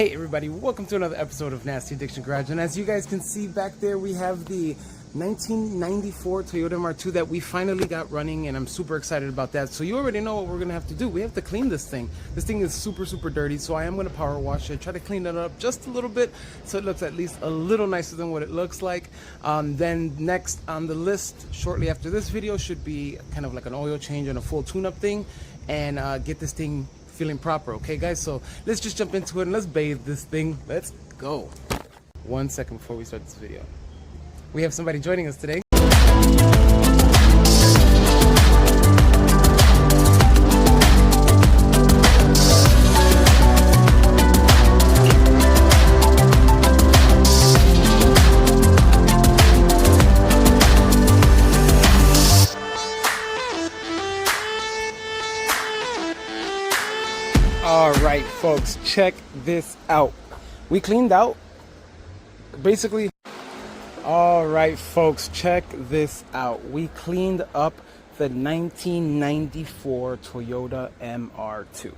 Hey everybody, welcome to another episode of Nasty Addiction Garage. And as you guys can see back there, we have the 1994 Toyota MR2 that we finally got running, and I'm super excited about that. So you already know what we're gonna have to do. We have to clean this thing. This thing is super dirty, so I am gonna power wash it, try to clean it up just a little bit so it looks at least a little nicer than what it looks like. Then next on the list, shortly after this video, should be kind of like an oil change and a full tune-up thing, and get this thing feeling proper. Okay guys, so let's just jump into it and let's bathe this thing. Let's go. 1 second before we start this video, we have somebody joining us today. All right, folks, check this out. We cleaned out, basically. All right, folks, check this out. We cleaned up the 1994 Toyota MR2.